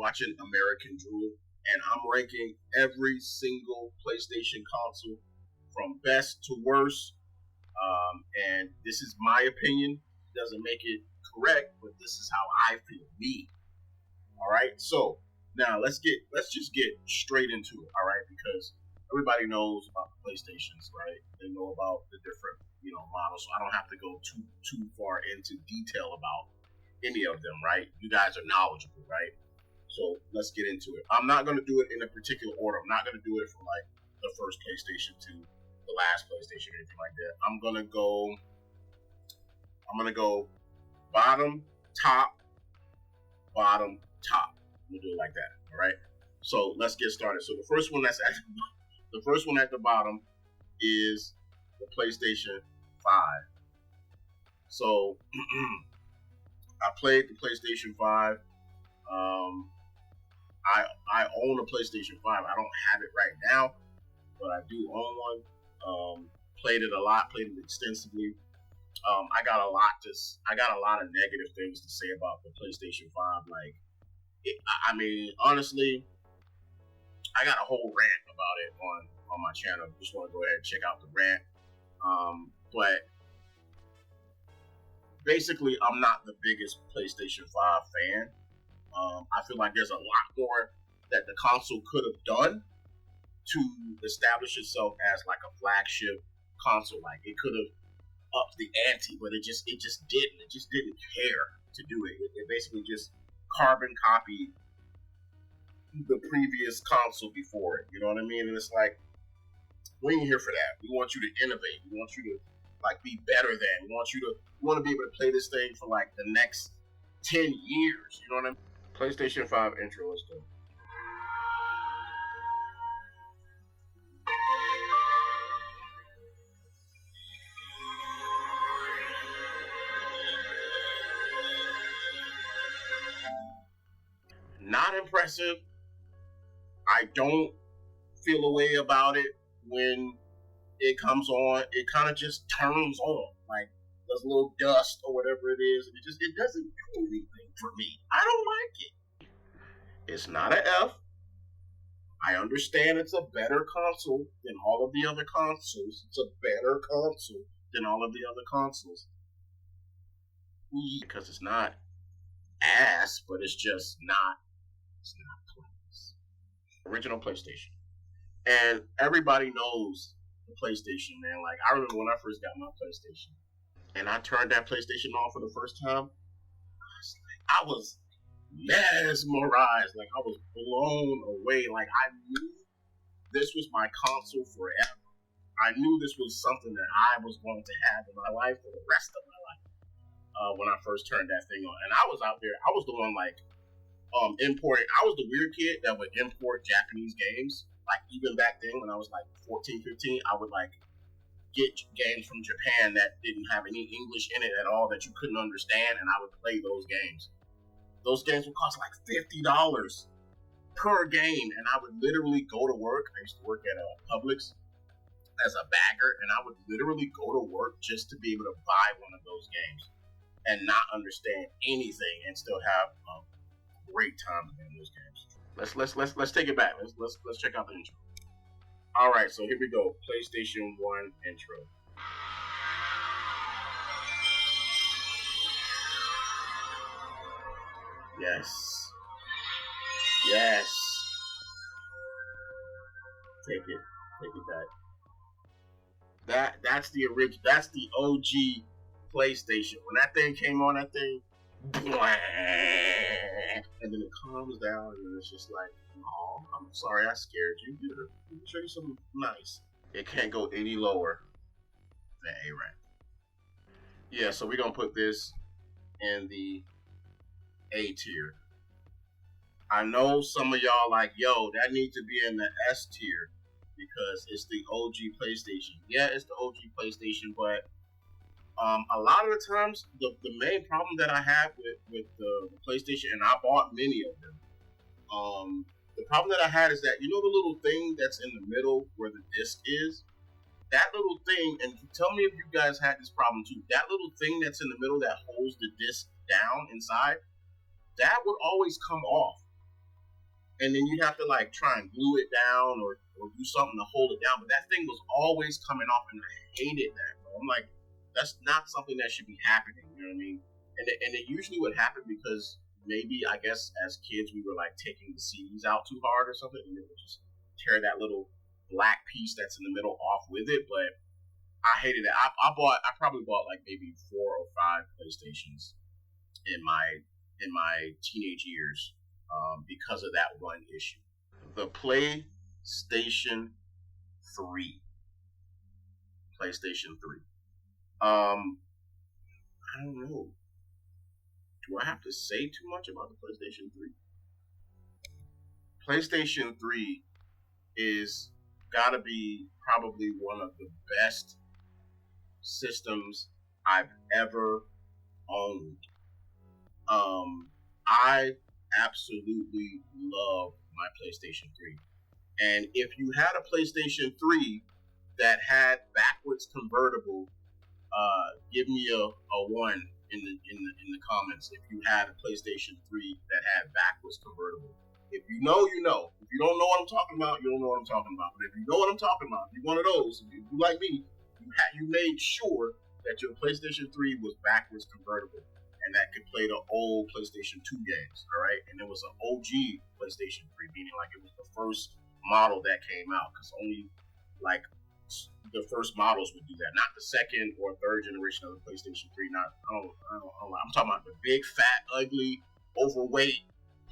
watching American Drew, and I'm ranking every single PlayStation console from best to worst. And this is my opinion. Doesn't make it correct, but this is how I feel. Me. All right. So now let's just get straight into it. All right, because everybody knows about the PlayStations, right? They know about the different models, so I don't have to go too far into detail about any of them, right? You guys are knowledgeable, right? So let's get into it. I'm not going to do it in a particular order. I'm not going to do it from like the first PlayStation to the last PlayStation or anything like that. I'm going to go bottom, top, bottom, top. I'm going to do it like that, all right? So let's get started. So the first one at the bottom is the PlayStation 5. So I played the PlayStation 5. I own a PlayStation 5. I don't have it right now, but I do own one. Played it a lot, played it extensively. I got a lot of negative things to say about the PlayStation 5. Like, honestly, I got a whole rant about it on my channel. Just want to go ahead and check out the rant. But basically, I'm not the biggest PlayStation 5 fan. I feel like there's a lot more that the console could have done to establish itself as like a flagship console. Like, it could have upped the ante, but it just didn't. It just didn't care to do it. It basically just carbon copied the previous console before it. You know what I mean? And it's like, we ain't here for that. We want you to innovate. We want you to like be better than. We want to be able to play this thing for like the next 10 years. You know what I mean? PlayStation 5 intro is done. Not impressive. I don't feel a way about it when it comes on. It kind of just turns on, like there's a little dust or whatever it is, and it doesn't do anything for me. I don't like it. It's not an F. I understand it's a better console than all of the other consoles. It's a better console than all of the other consoles. Because it's not ass, but it's just not. It's not close. Original PlayStation. And everybody knows the PlayStation, man. Like, I remember when I first got my PlayStation. And I turned that PlayStation on for the first time. I was mesmerized. Like, I was blown away. Like, I knew this was my console forever. I knew this was something that I was going to have in my life for the rest of my life. When I first turned that thing on. And I was out there. I was the one, like, importing. I was the weird kid that would import Japanese games. Like, even back then when I was like 14, 15, I would like get games from Japan that didn't have any English in it at all, that you couldn't understand, and I would play those games. Those games would cost like $50 per game, and I would literally go to work. I used to work at Publix as a bagger, and I would literally go to work just to be able to buy one of those games and not understand anything and still have great time in those games. Let's take it back. Let's check out the intro. All right, so here we go. PlayStation 1 intro. Yes. Take it back. That's the original. That's the OG PlayStation. When that thing came on, that thing, and then it calms down, and it's just like, oh, I'm sorry I scared you. Let me show you something nice. It can't go any lower than A rank. Yeah, so we're gonna put this in the A tier. I know some of y'all like, yo, that needs to be in the S tier because it's the OG PlayStation. Yeah, it's the OG PlayStation, but a lot of the times, the main problem that I have with the PlayStation, and I bought many of them, the problem that I had is that, you know, the little thing that's in the middle where the disc is? That little thing, and tell me if you guys had this problem too, that little thing that's in the middle that holds the disc down inside, that would always come off. and then you'd have to like try and glue it down or do something to hold it down. But that thing was always coming off, and I hated that, bro. I'm like, that's not something that should be happening. You know what I mean? And it usually would happen because maybe I guess as kids we were like taking the CDs out too hard or something, and it would just tear that little black piece that's in the middle off with it. But I hated it. I probably bought like maybe 4 or 5 PlayStations in my teenage years because of that one issue. The PlayStation 3. PlayStation 3. I don't know. Do I have to say too much about the PlayStation 3? PlayStation 3 is gotta be probably one of the best systems I've ever owned. I absolutely love my PlayStation 3. And if you had a PlayStation 3 that had backwards convertible, give me a 1 in the comments if you had a PlayStation 3 that had backwards convertible. If you know, you know. If you don't know what I'm talking about, you don't know what I'm talking about. But if you know what I'm talking about, if you're one of those, if you like me, you made sure that your PlayStation 3 was backwards convertible and that could play the old PlayStation 2 games, all right? And it was an OG PlayStation 3, meaning like it was the first model that came out, because only like the first models would do that, not the second or third generation of the PlayStation 3. I'm talking about the big, fat, ugly, overweight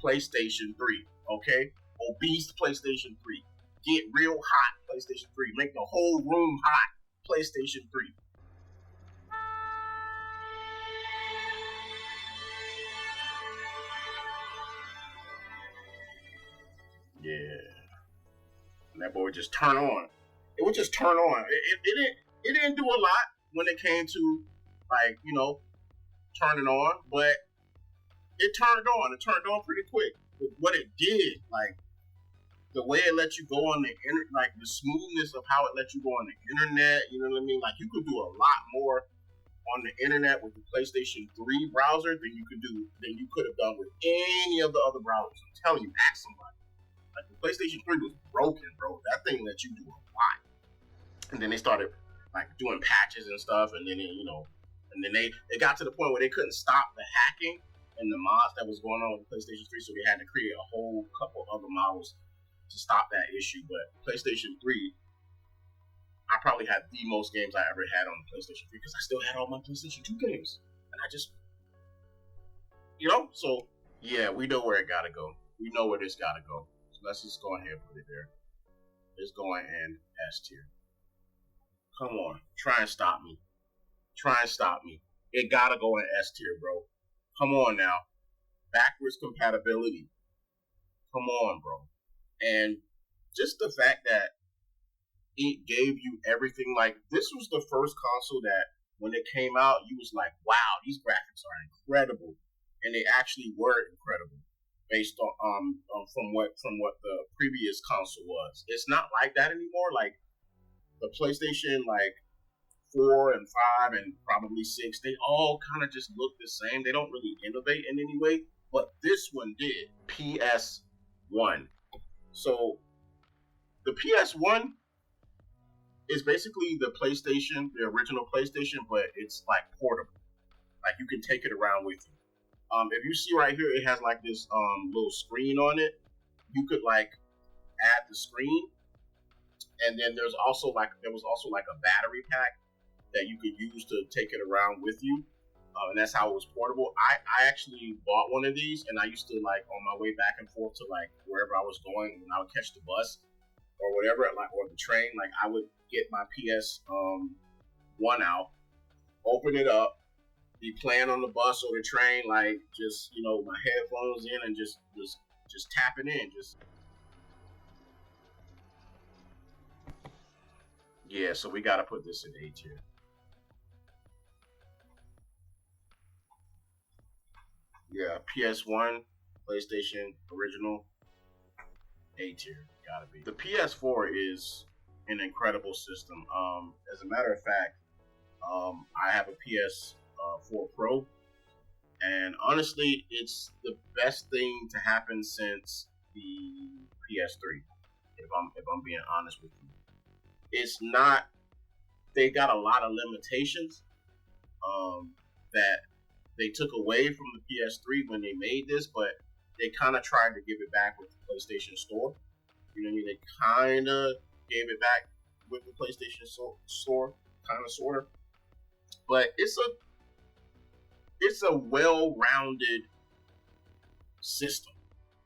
PlayStation 3, okay? Obese PlayStation 3. Get real hot PlayStation 3. Make the whole room hot PlayStation 3. Yeah. And that boy would just turn on. It would just turn on. It didn't do a lot when it came to, like, you know, turning on, but it turned on. It turned on pretty quick. But what it did, like, the way it let you go on the internet, like the smoothness of how it let you go on the internet, you know what I mean? Like, you could do a lot more on the internet with the PlayStation 3 browser than you could have done with any of the other browsers. I'm telling you, ask somebody. Like, the PlayStation 3 was broken, bro. That thing let you do a lot. And then they started like doing patches and stuff, and then they got to the point where they couldn't stop the hacking and the mods that was going on with the PlayStation 3, so they had to create a whole couple other models to stop that issue. But PlayStation 3, I probably had the most games I ever had on the PlayStation 3 because I still had all my PlayStation 2 games. And I just, so yeah, we know where it gotta go. We know where this gotta go. So let's just go ahead and put it there. It's going in S tier. Come on, try and stop me. It gotta go in S tier, bro. Come on now. Backwards compatibility. Come on, bro. And just the fact that it gave you everything, like, this was the first console that when it came out, you was like, wow, these graphics are incredible. And they actually were incredible based on from what the previous console was. It's not like that anymore. Like, the PlayStation, like, 4 and 5 and probably 6, they all kind of just look the same. They don't really innovate in any way, but this one did. PS1. So the PS1 is basically the PlayStation, the original PlayStation, but it's like portable. Like, you can take it around with you. If you see right here, it has like this little screen on it. You could like add the screen, and then there was also like a battery pack that you could use to take it around with you, and that's how it was portable. I actually bought one of these, and I used to, like, on my way back and forth to like wherever I was going, when I would catch the bus or whatever, like, or the train, like, I would get my PS1 out, open it up, be playing on the bus or the train, like, just, my headphones in and just tapping in, just. Yeah, so we gotta put this in A tier. Yeah, PS1, PlayStation, original, A tier, gotta be. The PS4 is an incredible system. As a matter of fact, I have a PS4 Pro, and honestly, it's the best thing to happen since the PS3. If I'm being honest with you, it's not. They got a lot of limitations that they took away from the PS3 when they made this, but they kind of tried to give it back with the PlayStation Store. You know what I mean? They kind of gave it back with the PlayStation Store, kind of, sort of. But it's a well-rounded system.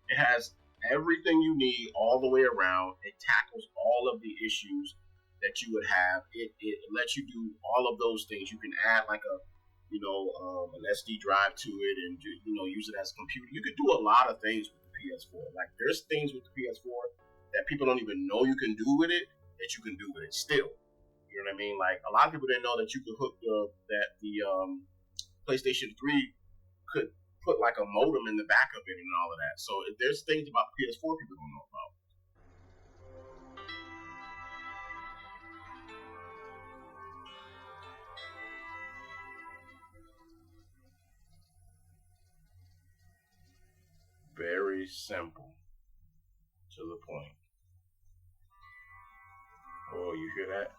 It has everything you need all the way around. It tackles all of the issues that you would have. It lets you do all of those things. You can add like an SD drive to it and use it as a computer. You could do a lot of things with the PS4. Like there's things with the PS4 that people don't even know you can do with it that you can do with it still. You know what I mean? Like a lot of people didn't know that you could hook the PlayStation 3 could put like a modem in the back of it and all of that. So there's things about the PS4 people don't know about. Very simple, to the point. Oh, you hear that?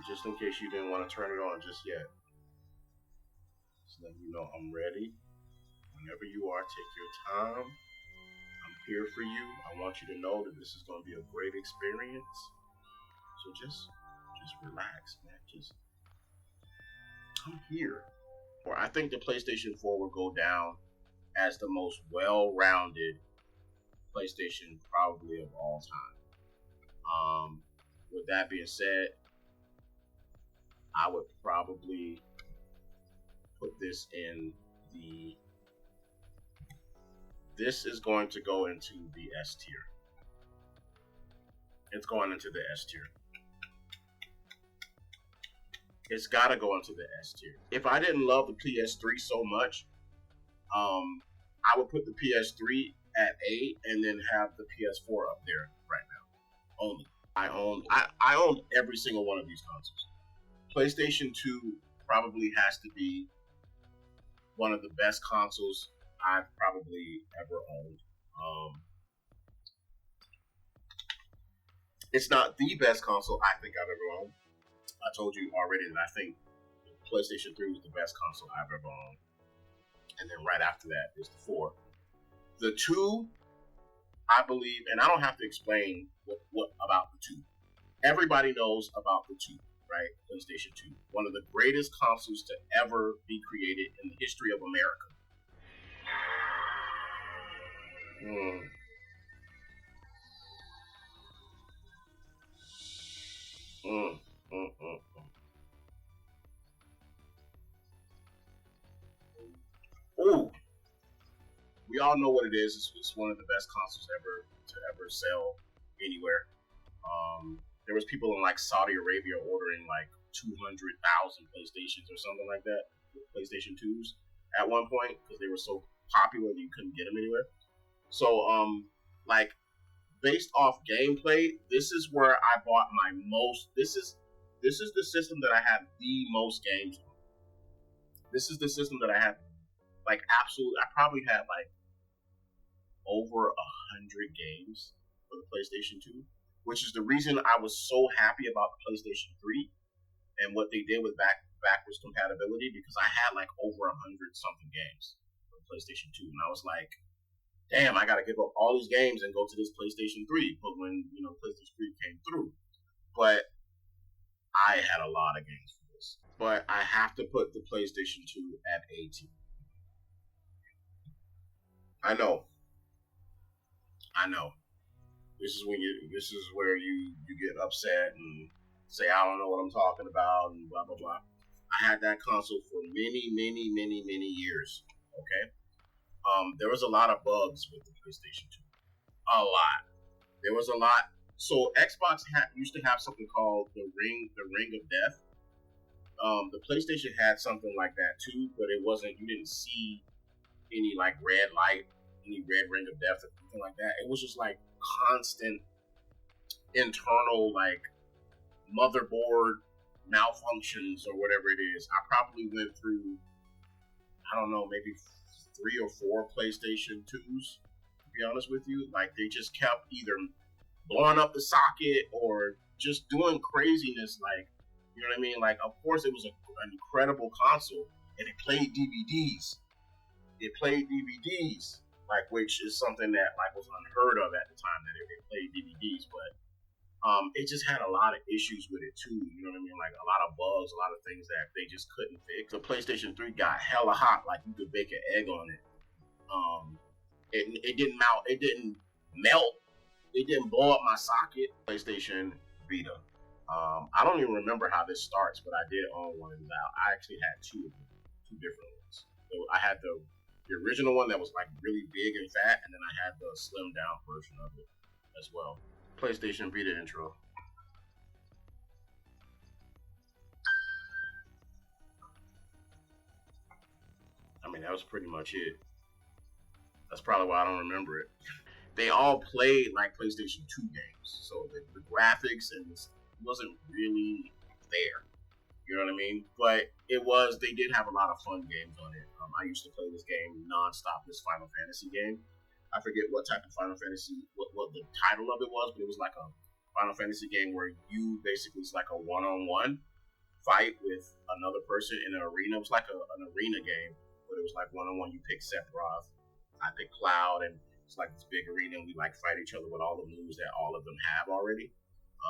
Just in case you didn't want to turn it on just yet. Just letting you know I'm ready. Whenever you are, take your time. I'm here for you. I want you to know that this is going to be a great experience. So just relax, man. I'm here. Or I think the PlayStation 4 will go down as the most well-rounded PlayStation probably of all time. With that being said, I would probably put this in the. This is going to go into the S tier. It's going into the S tier. It's got to go into the S tier. If I didn't love the PS3 so much, I would put the PS3 at A and then have the PS4 up there right now. Only. I own every single one of these consoles. PlayStation 2 probably has to be one of the best consoles I've probably ever owned. It's not the best console I think I've ever owned. I told you already that I think PlayStation 3 was the best console I've ever owned. And then right after that is the 4. The 2, I believe, and I don't have to explain what about the 2. Everybody knows about the 2, right? PlayStation 2. One of the greatest consoles to ever be created in the history of America. Ooh. We all know what it is. It's one of the best consoles to ever sell anywhere. There was people in like Saudi Arabia ordering like 200,000 PlayStations or something like that, PlayStation 2s at one point because they were so popular that you couldn't get them anywhere. So, like based off gameplay, this is where I bought my most. This is the system that I have the most games on. This is the system that I have like absolutely. I probably had like over 100 games for the PlayStation 2, which is the reason I was so happy about the PlayStation 3 and what they did with backwards compatibility, because I had like over 100 something games for the PlayStation 2, and I was like, damn, I gotta give up all these games and go to this PlayStation 3. But when PlayStation 3 came through, but I had a lot of games for this. But I have to put the PlayStation 2 at A tier. I know. This is where you get upset and say I don't know what I'm talking about and blah blah blah. I had that console for many years. Okay. There was a lot of bugs with the PlayStation 2. A lot. There was a lot. So Xbox used to have something called the Ring of Death. The PlayStation had something like that too, but it wasn't. You didn't see any like red light, any red ring of death or anything like that. It was just like constant internal like motherboard malfunctions or whatever it is. I probably went through, I don't know, maybe 3 or 4 PlayStation 2s be honest with you. Like, they just kept either blowing up the socket or just doing craziness. Like, you know what I mean? Like, of course, it was an incredible console, and it played DVDs. Like, which is something that like was unheard of at the time that it played DVDs. But it just had a lot of issues with it too. You know what I mean? Like a lot of bugs, a lot of things that they just couldn't fix. The PlayStation 3 got hella hot, like you could bake an egg on it. It didn't melt. It didn't melt. It didn't blow up my socket. PlayStation Vita. I don't even remember how this starts, but I did own one of them. I actually had two of them, two different ones. So I had the original one that was like really big and fat, and then I had the slimmed down version of it as well. PlayStation Vita intro. I mean, that was pretty much it. That's probably why I don't remember it. They all played like PlayStation 2 games, so the graphics and this wasn't really there. You know what I mean? But they did have a lot of fun games on it. I used to play this game nonstop, this Final Fantasy game. I forget what type of Final Fantasy, what the title of it was, but it was like a Final Fantasy game where you basically, it's like a one-on-one fight with another person in an arena. It was like an arena game, but it was like one-on-one. You pick Sephiroth, I pick Cloud, and it's like this big arena, and we like fight each other with all the moves that all of them have already.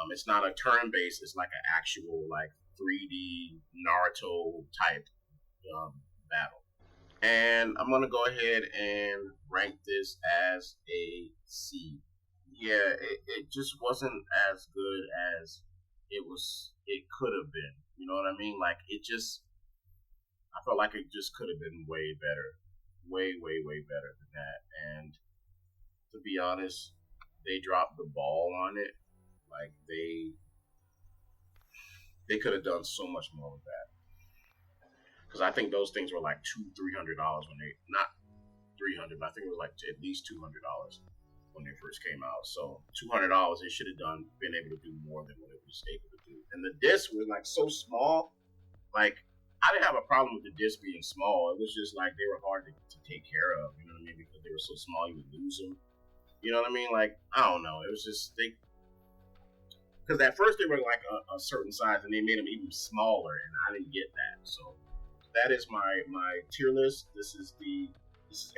It's not a turn-based, it's like an actual like 3D Naruto type battle. And I'm gonna go ahead and rank this as a C. Yeah, it just wasn't as good as it could have been. You know what I mean? Like I felt like it just could have been way better. Way better than that. And to be honest, they dropped the ball on it. Like they could have done so much more with that. Because I think those things were like $200-$300 when they, not 300, but I think it was like at least $200 when they first came out. So $200, they should have been able to do more than what it was able to do. And the discs were like so small. Like I didn't have a problem with the disc being small. It was just like they were hard to take care of. You know what I mean? Because they were so small, you would lose them. You know what I mean? Like I don't know. It was just because at first they were like a certain size, and they made them even smaller, and I didn't get that. So that is my tier list. This is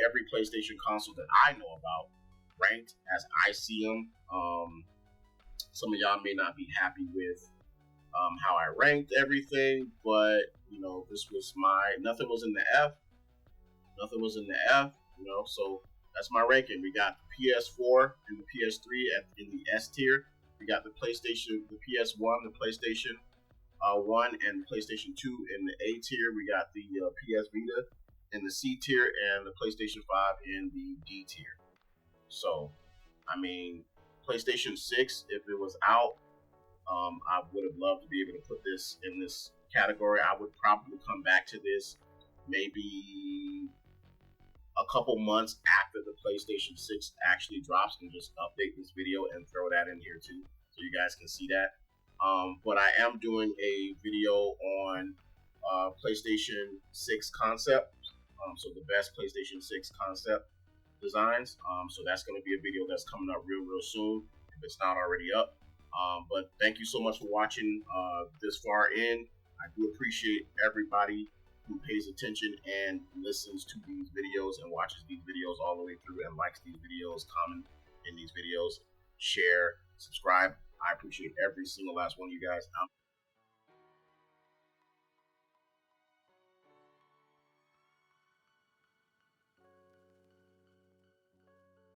every PlayStation console that I know about, ranked as I see them. Some of y'all may not be happy with how I ranked everything, but you know, this was nothing was in the F. Nothing was in the F, you know, so that's my ranking. We got the PS4 and the PS3 in the S tier. We got the PlayStation, the PS1, the PlayStation 1, and the PlayStation 2 in the A tier. We got the PS Vita in the C tier, and the PlayStation 5 in the D tier. So, I mean, PlayStation 6, if it was out, I would have loved to be able to put this in this category. I would probably come back to this maybe a couple months after the PlayStation 6 actually drops and just update this video and throw that in here too, so you guys can see that. But I am doing a video on PlayStation 6 concept, so the best PlayStation 6 concept designs. So that's going to be a video that's coming up real soon, if it's not already up. But thank you so much for watching this far in. I do appreciate everybody who pays attention and listens to these videos and watches these videos all the way through and likes these videos, comment in these videos, share, subscribe. I appreciate every single last one of you guys.